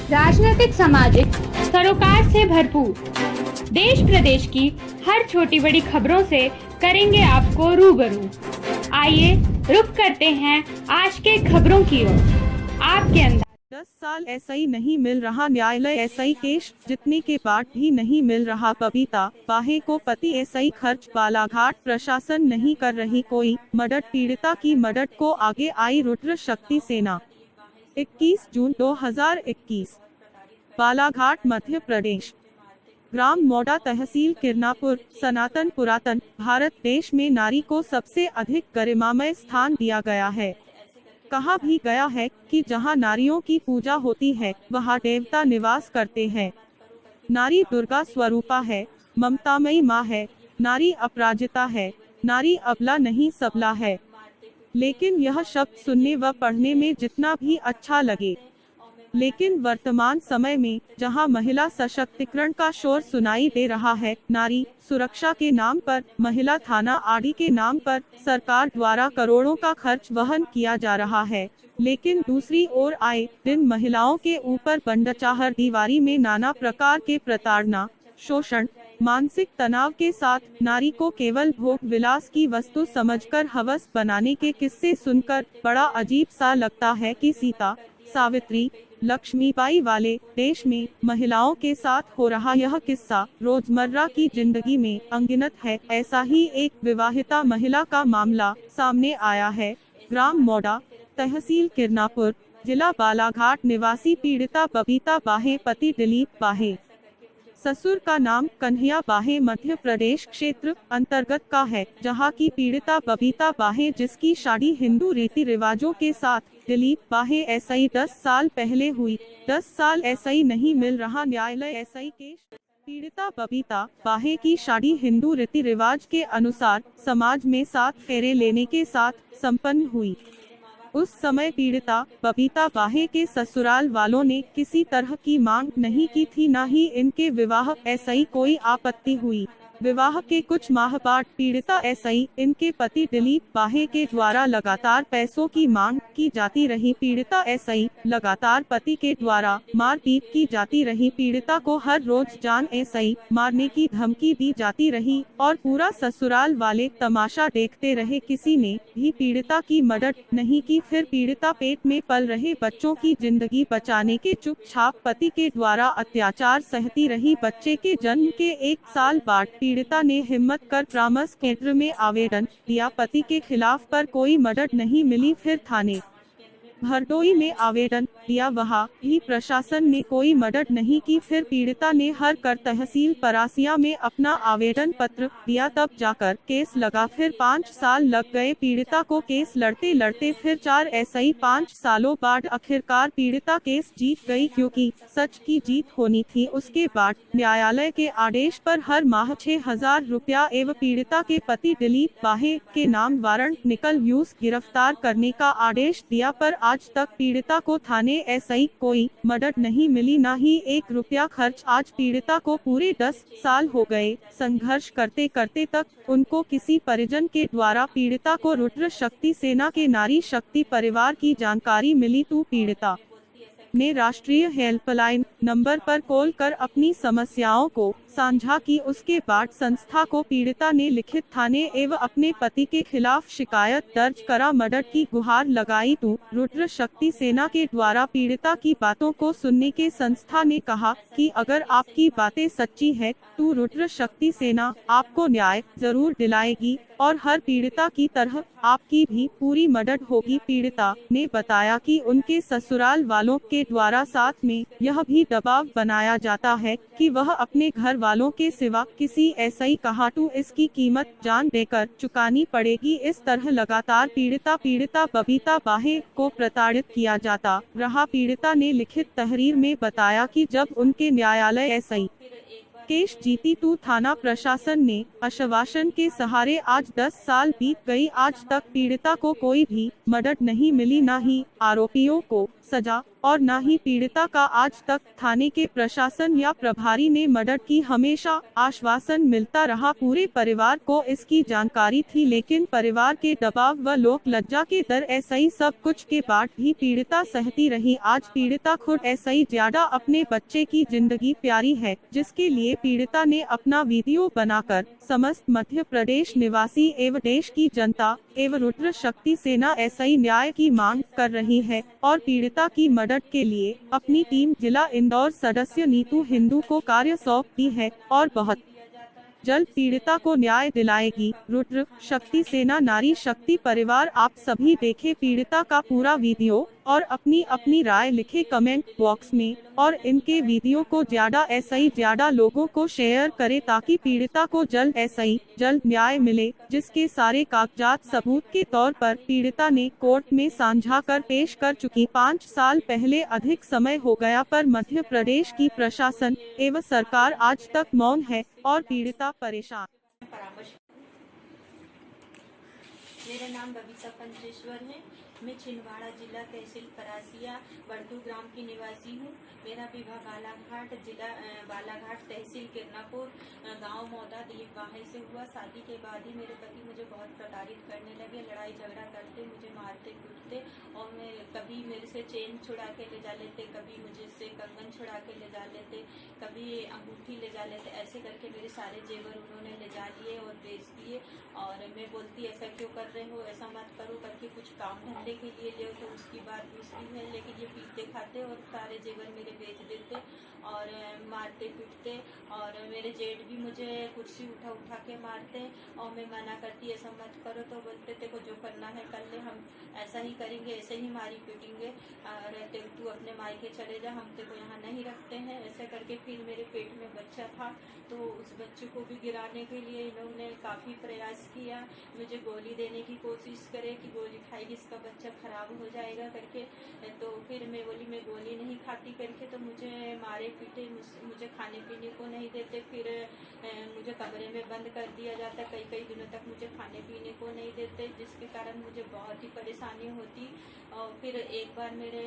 राजनीतिक सामाजिक सरोकार से भरपूर देश प्रदेश की हर छोटी बड़ी खबरों से करेंगे आपको रूबरू। आइए रुक करते हैं आज के खबरों की ओर। आपके अंदर 10 साल एसआई नहीं मिल रहा न्यायालय एसआई केस जितने के बाद भी नहीं मिल रहा बबीता बाहे को पति एसआई खर्च बालाघाट प्रशासन नहीं कर रही कोई मदद पीड़िता की मदद को आगे आई रुद्र शक्ति सेना। 21 जून 2021 बालाघाट मध्य प्रदेश। ग्राम मोडा तहसील किरनापुर। सनातन पुरातन भारत देश में नारी को सबसे अधिक गरिमामय स्थान दिया गया है। कहा भी गया है कि जहां नारियों की पूजा होती है वहां देवता निवास करते हैं। नारी दुर्गा स्वरूपा है, ममतामयी माँ है, नारी अपराजिता है, नारी अबला नहीं सबला है। लेकिन यह शब्द सुनने व पढ़ने में जितना भी अच्छा लगे, लेकिन वर्तमान समय में जहां महिला सशक्तिकरण का शोर सुनाई दे रहा है, नारी सुरक्षा के नाम पर, महिला थाना आदि के नाम पर सरकार द्वारा करोड़ों का खर्च वहन किया जा रहा है, लेकिन दूसरी ओर आए दिन महिलाओं के ऊपर बंदचाहर दीवारी में नाना प्रकार के प्रताड़ना, शोषण, मानसिक तनाव के साथ नारी को केवल भोग विलास की वस्तु समझकर हवस बनाने के किस्से सुनकर बड़ा अजीब सा लगता है कि सीता, सावित्री, लक्ष्मीबाई वाले देश में महिलाओं के साथ हो रहा यह किस्सा रोजमर्रा की जिंदगी में अनगिनत है। ऐसा ही एक विवाहिता महिला का मामला सामने आया है। ग्राम मोडा तहसील किरनापुर जिला बालाघाट निवासी पीड़िता बबीता बाहे पति दिलीप बाहे, ससुर का नाम कन्हैया बाहे मध्य प्रदेश क्षेत्र अंतर्गत का है, जहां की पीड़िता बबीता बाहे जिसकी शादी हिंदू रीति रिवाजों के साथ दिलीप बाहे एसआई 10 साल पहले हुई। 10 साल एसआई नहीं मिल रहा न्यायालय एसआई केस। पीड़िता बबीता बाहे की शादी हिंदू रीति रिवाज के अनुसार समाज में 7 फेरे लेने के साथ संपन्न हुई। उस समय पीड़िता बबीता बाहे के ससुराल वालों ने किसी तरह की मांग नहीं की थी, न ही इनके विवाह एसआई कोई आपत्ति हुई। विवाह के कुछ माह बाद पीड़िता एसआई इनके पति दिलीप बाहे के द्वारा लगातार पैसों की मांग की जाती रही। पीड़िता एसआई लगातार पति के द्वारा मारपीट की जाती रही। पीड़िता को हर रोज जान एसआई मारने की धमकी दी जाती रही और पूरा ससुराल वाले तमाशा देखते रहे। किसी ने भी पीड़िता की मदद नहीं की। फिर पीड़िता पेट में पल रहे बच्चों की जिंदगी बचाने के चुपचाप पति के द्वारा अत्याचार सहती रही। बच्चे के जन्म के 1 साल बाद पीड़िता ने हिम्मत कर परामर्श केंद्र में आवेदन दिया। पति के खिलाफ पर कोई मदद नहीं मिली। फिर थाने हरदोई में आवेदन दिया, वहां भी प्रशासन ने कोई मदद नहीं की। फिर पीड़िता ने हर कर तहसील परासिया में अपना आवेदन पत्र दिया, तब जाकर केस लगा। फिर 5 साल लग गए पीड़िता को केस लड़ते लड़ते। फिर 4 एसआई 5 सालों बाद आखिरकार पीड़िता केस जीत गई, क्योंकि सच की जीत होनी थी। उसके बाद न्यायालय के आदेश पर हर माह 6,000 रुपया एवं पीड़िता के पति दिलीप बाहे के नाम वारंट निकल यूज गिरफ्तार करने का आदेश दिया, पर आज तक पीड़िता को थाने एसआई कोई मदद नहीं मिली, न ही 1 रुपया खर्च। आज पीड़िता को पूरे 10 साल हो गए। संघर्ष करते करते तक उनको किसी परिजन के द्वारा पीड़िता को रुद्र शक्ति सेना के नारी शक्ति परिवार की जानकारी मिली, तो पीड़िता ने राष्ट्रीय हेल्पलाइन नंबर पर कॉल कर अपनी समस्याओं को साझा की। उसके बाद संस्था को पीड़िता ने लिखित थाने एवं अपने पति के खिलाफ शिकायत दर्ज करा, मदद की गुहार लगाई। तो रुद्र शक्ति सेना के द्वारा पीड़िता की बातों को सुनने के संस्था ने कहा कि अगर आपकी बातें सच्ची है तो रुद्र शक्ति सेना आपको न्याय जरूर दिलाएगी और हर पीड़िता की तरह आपकी भी पूरी मदद होगी। पीड़िता ने बताया कि उनके ससुराल वालों के द्वारा साथ में यह भी दबाव बनाया जाता है कि वह अपने घर वालों के सिवा किसी एसआई कहा तो इसकी कीमत जान देकर चुकानी पड़ेगी। इस तरह लगातार पीड़िता बबीता बाहे को प्रताड़ित किया जाता रहा। पीड़िता ने लिखित तहरीर में बताया कि जब उनके न्यायालय एसआई केस जीती तो थाना प्रशासन ने आश्वासन के सहारे आज 10 साल बीत गई। आज तक पीड़िता को कोई भी मदद नहीं मिली, न ही आरोपियों को सजा और न ही पीड़िता का आज तक थाने के प्रशासन या प्रभारी ने मदद की। हमेशा आश्वासन मिलता रहा, पूरे परिवार को इसकी जानकारी थी, लेकिन परिवार के दबाव व लोक लज्जा के डर एसआई सब कुछ के बाद भी पीड़िता सहती रही। आज पीड़िता खुद एसआई ज्यादा अपने बच्चे की जिंदगी प्यारी है, जिसके लिए पीड़िता ने अपना वीडियो बनाकर समस्त मध्य प्रदेश निवासी एवं देश की जनता एवं रुद्र शक्ति सेना एसआई न्याय की मांग कर रही है और पीड़िता की मदद के लिए अपनी टीम जिला इंदौर सदस्य नीतू हिंदू को कार्य सौंप दी है और बहुत जल्द पीड़िता को न्याय दिलाएगी। रुद्र शक्ति सेना नारी शक्ति परिवार, आप सभी देखें पीड़िता का पूरा वीडियो और अपनी अपनी राय लिखे कमेंट बॉक्स में और इनके वीडियो को ज्यादा लोगों को शेयर करें ताकि पीड़िता को जल्द न्याय मिले, जिसके सारे कागजात सबूत के तौर पर पीड़िता ने कोर्ट में साझा कर पेश कर चुकी। 5 साल पहले अधिक समय हो गया पर मध्य प्रदेश की प्रशासन एवं सरकार आज तक मौन है और पीड़िता परेशान। मेरा नाम बबीता पंचेश्वर है। मैं छिंदवाड़ा जिला तहसील परासिया बड़दू ग्राम की निवासी हूँ। मेरा विवाह बालाघाट जिला बालाघाट तहसील किरनापुर गांव मौदा दिलीप वाहे से हुआ। शादी के बाद ही मेरे पति मुझे बहुत प्रताड़ित करने लगे, लड़ाई झगड़ा करते, मुझे मारते कूटते और मैं कभी मेरे से चेन छुड़ा के ले जा लेते, कभी मुझे से कंगन छुड़ा के ले जा लेते, कभी अंगूठी ले जा लेते। ऐसे करके मेरे सारे जेवर उन्होंने ले जा लिए और बेच दिए। और मैं बोलती ऐसा क्यों कर रहे हो, ऐसा मत करो करके कुछ काम धंधे के लिए ले तो उसकी बात दूसरी है, लेकिन ये पीते खाते और सारे जेवर मेरे बेच देते और मारते पीटते। और मेरे जेठ भी मुझे कुर्सी उठा उठा के मारते और मैं मना करती ऐसा मत करो तो बोलते तेरे को जो करना है कर ले, हम ऐसा ही करेंगे, ऐसे ही मारी पीटेंगे, रहते तू अपने मायके चले जा, हम तेरे को यहाँ नहीं रखते हैं। ऐसे करके फिर मेरे पेट में बच्चा था तो उस बच्चे को भी गिराने के लिए इन्होंने काफ़ी प्रयास किया, मुझे गोली देने की कोशिश करे कि गोली खाएगी इसका बच्चा खराब हो जाएगा करके। तो फिर मैं बोली मैं गोली नहीं खाती करके, तो मुझे मारे पीटे, मुझे खाने पीने को नहीं देते, फिर मुझे कमरे में बंद कर दिया जाता, कई दिनों तक मुझे खाने पीने को नहीं देते, जिसके कारण मुझे बहुत ही परेशानी होती। और फिर एक बार मेरे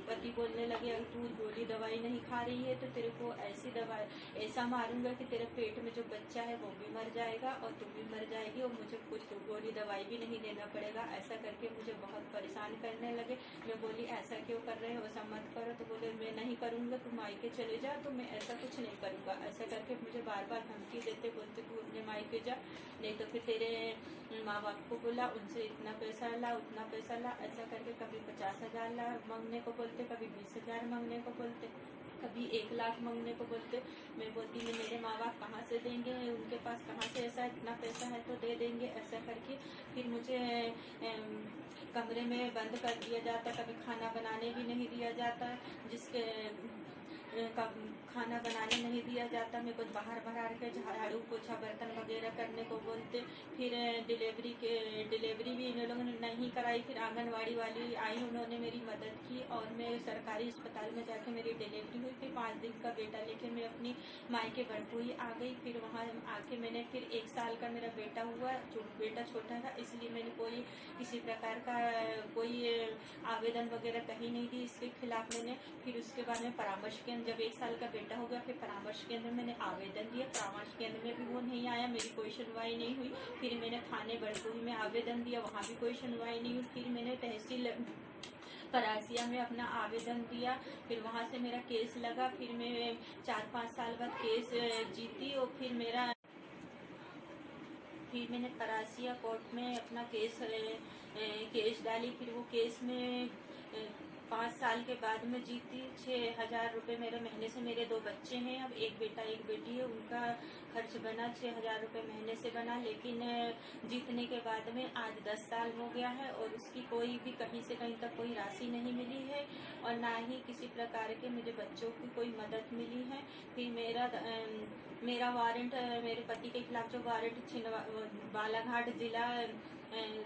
पति बोलने लगे तू गोली दवाई नहीं खा रही है तो तेरे को ऐसी दवाई ऐसा मारूंगा कि तेरे पेट में जो बच्चा है वो भी मर जाएगा और तू भी मर जाएगी और मुझे कुछ तो गोली दवाई भी नहीं देना पड़ेगा। ऐसा करके मुझे बहुत परेशान करने लगे। मैं बोली ऐसा क्यों कर रहे हो, ऐसा मत करो। तो बोले मैं नहीं करूँगा, तुम मायके चले जा, तो मैं ऐसा कुछ नहीं करूँगा। ऐसा करके मुझे बार बार धमकी देते, बोलते तू अपने मायके जा, नहीं तो फिर तेरे माँ बाप को बोला, उनसे इतना पैसा ला उतना पैसा ला। ऐसा करके कभी 50,000 ला मांगने को बोलते, कभी 20,000 मांगने को बोलते, कभी 1 लाख मांगने को बोलते। मैं बोलती मैं मेरे माँ बाप कहाँ से देंगे, उनके पास कहाँ से ऐसा इतना पैसा है तो दे देंगे। ऐसा करके फिर मुझे कमरे में बंद कर दिया जाता, कभी खाना बनाने भी नहीं दिया जाता, जिसके खाना बनाने नहीं दिया जाता। मेरे को बाहर के झाड़ू पोछा बर्तन वगैरह करने को बोलते। फिर डिलीवरी भी इन लोगों ने नहीं कराई। फिर आंगनवाड़ी वाली आई, उन्होंने मेरी मदद की और मैं सरकारी अस्पताल में जाके मेरी डिलीवरी हुई। फिर 5 दिन का बेटा लेके मैं अपनी मायके बड़पुई आ गई। फिर वहाँ आके मैंने फिर 1 साल का मेरा बेटा हुआ, जो बेटा छोटा था, इसलिए मैंने कोई किसी प्रकार का कोई आवेदन वगैरह कहीं नहीं दी इसके खिलाफ मैंने। फिर उसके बाद में परामर्श केंद्र, जब 1 साल का बेटा हो गया, फिर परामर्श केंद्र में मैंने आवेदन दिया। परामर्श केंद्र में भी वो नहीं आया, मेरी कोई सुनवाई नहीं हुई। फिर मैंने थाने बड़पुई में आवेदन दिया, वहाँ भी कोई सुनवाई नहीं हुई। फिर मैंने तहसील परासिया में अपना आवेदन दिया, फिर वहाँ से मेरा केस लगा। फिर मैं 4-5 साल बाद केस जीती और फिर मैंने परासिया कोर्ट में अपना केस डाली। फिर वो केस में 5 साल के बाद में जीती। 6,000 रुपये मेरे महीने से, मेरे 2 बच्चे हैं, अब एक बेटा एक बेटी है, उनका खर्च बना 6,000 रुपये महीने से बना। लेकिन जीतने के बाद में आज 10 साल हो गया है और उसकी कोई भी कहीं से कहीं तक कोई राशि नहीं मिली है और ना ही किसी प्रकार के मुझे बच्चों की कोई मदद मिली है। फिर मेरा वारंट, मेरे पति के खिलाफ जो वारंट बालाघाट जिला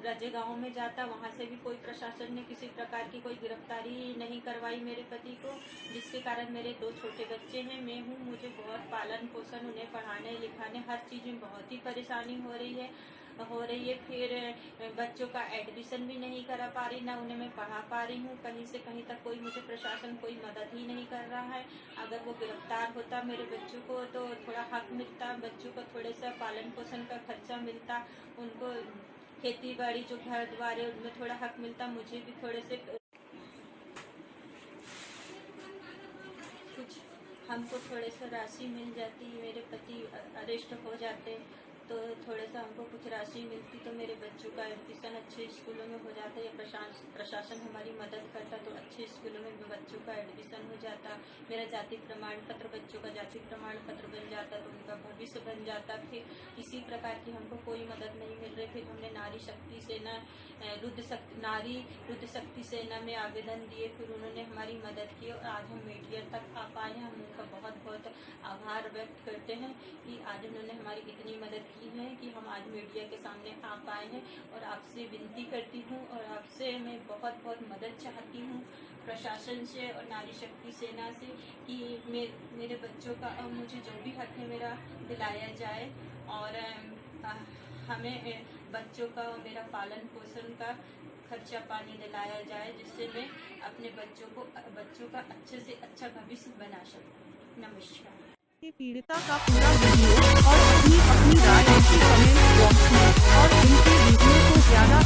रजे गांव में जाता, वहां से भी कोई प्रशासन ने किसी प्रकार की कोई गिरफ्तारी नहीं करवाई मेरे पति को, जिसके कारण मेरे 2 छोटे बच्चे हैं, मैं हूँ। मुझे बहुत पालन पोषण, उन्हें पढ़ाने लिखाने हर चीज़ में बहुत ही परेशानी हो रही है हो रही है। फिर बच्चों का एडमिशन भी नहीं करा पा रही, ना उन्हें मैं पढ़ा पा रही हूँ। कहीं से कहीं तक कोई मुझे प्रशासन कोई मदद ही नहीं कर रहा है। अगर वो गिरफ्तार होता मेरे बच्चों को तो थोड़ा हक मिलता, बच्चों को थोड़े सा पालन पोषण का खर्चा मिलता, उनको खेती बाड़ी जो घर द्वार है उनमें थोड़ा हक मिलता, मुझे भी थोड़े से कुछ हमको थोड़े सा राशि मिल जाती। मेरे पति अरेस्ट हो जाते तो थोड़ा सा हमको कुछ राशि मिलती तो मेरे बच्चों का एडमिशन अच्छे स्कूलों में हो जाता, या प्रशासन हमारी मदद करता तो अच्छे स्कूलों में बच्चों का एडमिशन हो जाता। मेरा जाति प्रमाण पत्र, बच्चों का जाति प्रमाण पत्र बन जाता तो उनका भविष्य बन जाता। फिर इसी प्रकार की हमको कोई मदद नहीं मिल रही। फिर हमने नारी शक्ति सेना नारी रुद्र शक्ति सेना में आवेदन दिए, फिर उन्होंने हमारी मदद की और आज हम मीडिया तक आ पाए हैं। हम उनका बहुत बहुत आभार व्यक्त करते हैं कि आज उन्होंने हमारी इतनी मदद की है कि हम आज मीडिया के सामने आ पाए हैं। और आपसे विनती करती हूँ और आपसे मैं बहुत बहुत मदद चाहती हूँ प्रशासन से और नारी शक्ति सेना से कि मेरे बच्चों का मुझे जो भी हक है मेरा दिलाया जाए और हमें बच्चों का मेरा पालन पोषण का खर्चा पानी दिलाया जाए, जिससे मैं अपने बच्चों का अच्छे से अच्छा भविष्य बना सकूं। नमस्कार। के पीड़िता का पूरा वीडियो और अपनी राय ऐसी कमेंट बॉक्स में और इनके वीडियो को ज्यादा